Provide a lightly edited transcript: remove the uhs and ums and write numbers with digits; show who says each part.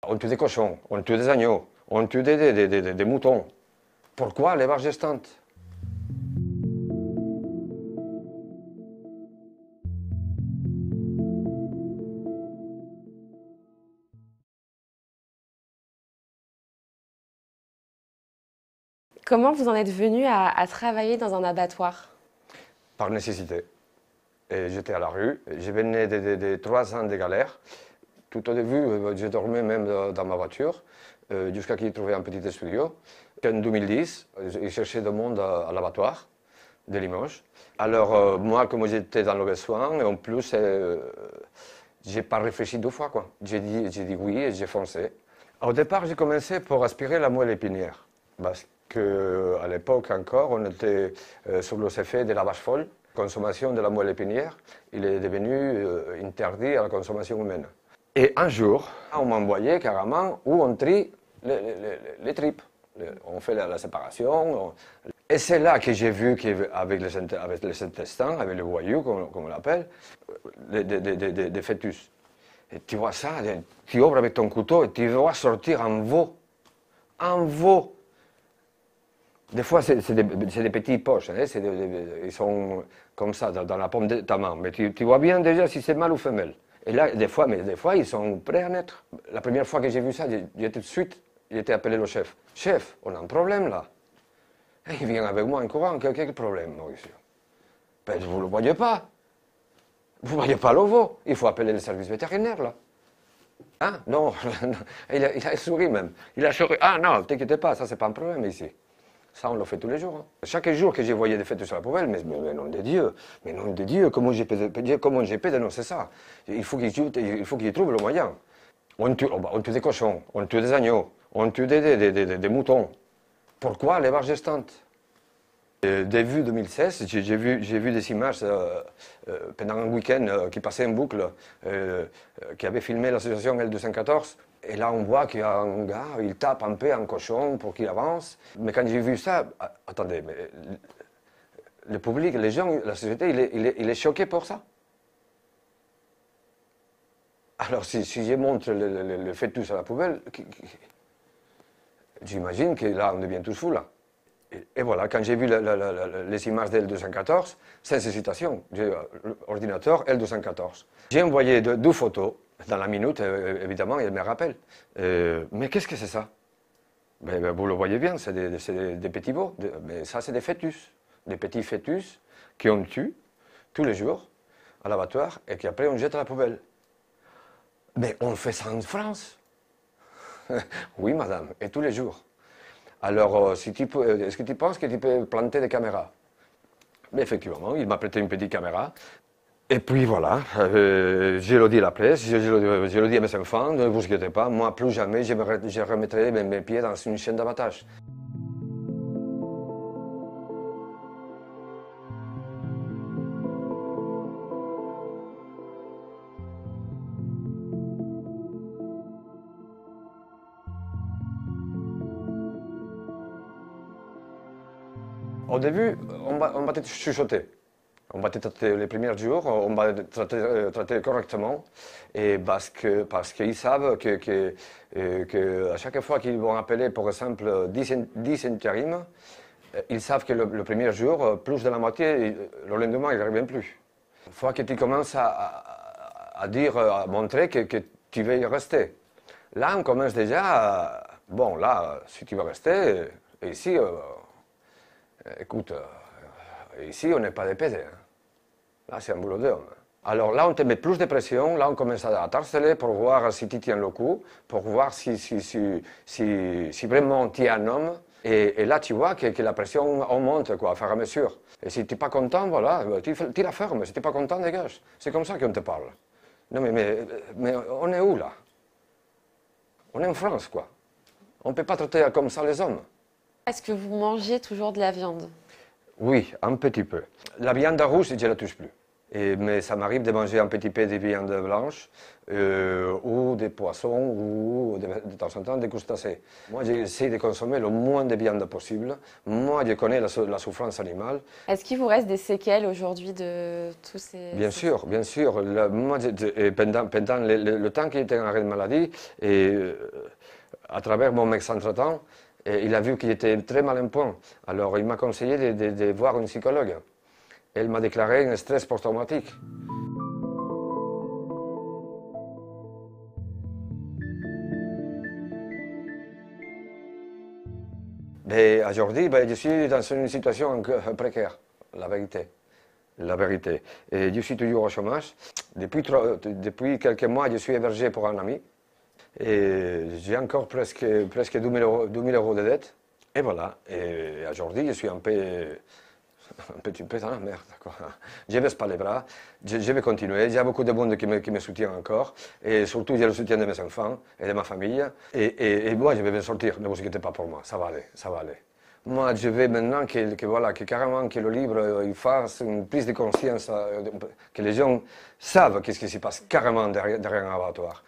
Speaker 1: On tue des cochons, on tue des agneaux, on tue des moutons. Pourquoi l'élevage gestantes?
Speaker 2: Comment vous en êtes venu à travailler dans un abattoir?
Speaker 1: Par nécessité. Et j'étais à la rue, je venais de 3 ans de galère. Tout au début, je dormais même dans ma voiture, jusqu'à qu'il trouvait un petit studio. En 2010, il cherchait du monde à l'abattoir de Limoges. Alors, moi, comme j'étais dans le besoin, et en plus, j'ai pas réfléchi 2 fois, quoi. J'ai dit oui et j'ai foncé. Au départ, j'ai commencé pour aspirer la moelle épinière. Parce qu'à l'époque encore, on était sur les effets de la vache folle. La consommation de la moelle épinière, il est devenu interdit à la consommation humaine. Et un jour, on m'a envoyé carrément où on trie les tripes. On fait la séparation. Et c'est là que j'ai vu qu'avec les intestins, avec le voyou, comme on l'appelle, des fœtus. Et tu vois ça, tu ouvres avec ton couteau et tu vois sortir un veau. Un veau. Des fois, c'est des petites poches, hein, ils sont comme ça, dans la paume de ta main. Mais tu vois bien déjà si c'est mâle ou femelle. Et là, des fois, ils sont prêts à naître. La première fois que j'ai vu ça, j'étais tout de suite, j'ai été appelé le chef. Chef, on a un problème là. Et il vient avec moi en courant, quel problème, Mauricio? Ben, vous ne le voyez pas. Vous ne voyez pas le veau. Il faut appeler le service vétérinaire là. Hein? Non, il a souri même. Il a souri. Ah non, t'inquiète pas, ça c'est pas un problème ici. Ça, on le fait tous les jours. Hein. Chaque jour que j'ai voyé des fêtes sur la poubelle, mais nom de Dieu, comment j'ai pu dénoncer ça? Il faut qu'il trouve le moyen. On tue des cochons, on tue des agneaux, on tue des moutons. Pourquoi l'élevage gestantes? Début 2016, j'ai vu des images pendant un week-end qui passait en boucle, qui avait filmé l'association L214. Et là, on voit qu'il y a un gars, il tape un peu un cochon pour qu'il avance. Mais quand j'ai vu ça, attendez, mais le public, les gens, la société, il est choqué pour ça. Alors, si je montre le fœtus à la poubelle, j'imagine que là, on devient tous fous, là. Et voilà, quand j'ai vu les images d'L214, sans hésitation, ordinateur L214. J'ai envoyé 2 photos. Dans la minute, évidemment, il me rappelle. Mais qu'est-ce que c'est ça? Vous le voyez bien, c'est des petits veaux. Mais ça, c'est des fœtus. Des petits fœtus qu'on tue tous les jours à l'abattoir et qu'après on jette à la poubelle. Mais on fait ça en France. Oui, madame, et tous les jours. Alors, est-ce que tu penses que tu peux planter des caméras? Mais effectivement, il m'a prêté une petite caméra. Et puis voilà, je le dis à la presse, je le dis à mes enfants, ne vous inquiétez pas, moi plus jamais je remettrai mes pieds dans une chaîne d'abattage. Au début, on va te chuchoter. On va te traiter les premiers jours, on va te traiter correctement, et parce qu'ils savent que à chaque fois qu'ils vont appeler, par exemple, 10 intérims, ils savent que le premier jour, plus de la moitié, le lendemain, ils ne reviennent plus. Une fois que tu commences à dire, à montrer que tu veux y rester, là, on commence déjà bon, là, si tu veux rester, ici, écoute, ici, on n'est pas des PD. Hein. Là, c'est un boulot d'homme. Alors là, on te met plus de pression, là, on commence à t'harceler pour voir si tu tiens le coup, pour voir si vraiment tu es un homme. Et là, tu vois que la pression augmente, quoi, à fur et à mesure. Et si tu n'es pas content, voilà, tu la fermes. Si tu n'es pas content, dégage. C'est comme ça qu'on te parle. Non, mais on est où, là? On est en France, quoi. On ne peut pas traiter comme ça les hommes.
Speaker 2: Est-ce que vous mangez toujours de la viande?
Speaker 1: Oui, un petit peu. La viande rouge, je ne la touche plus. Mais ça m'arrive de manger un petit peu de viande blanche ou des poissons ou de temps en temps des crustacés. Moi, j'essaie de consommer le moins de viande possible. Moi, je connais la souffrance animale.
Speaker 2: Est-ce qu'il vous reste des séquelles aujourd'hui de tous ces...
Speaker 1: Bien sûr, bien sûr. Moi, pendant le temps qu'il était en arrêt de maladie, à travers mon médecin traitant, il a vu qu'il était très mal en point. Alors, il m'a conseillé de voir une psychologue. Elle m'a déclaré un stress post-traumatique. Aujourd'hui, je suis dans une situation précaire, la vérité. La vérité. Et je suis toujours au chômage. Depuis quelques mois, je suis hébergé pour un ami. Et j'ai encore presque 2000 euros de dette. Et voilà. Et aujourd'hui, je suis un petit peu dans la merde, quoi. Je ne baisse pas les bras, je vais continuer. Il y a beaucoup de monde qui me soutient encore. Et surtout, j'ai le soutien de mes enfants et de ma famille. Et moi, je vais bien sortir, ne vous inquiétez pas pour moi, ça va aller, ça va aller. Moi, je veux maintenant que carrément que le livre il fasse une prise de conscience, que les gens savent qu'est-ce qui se passe carrément derrière un abattoir.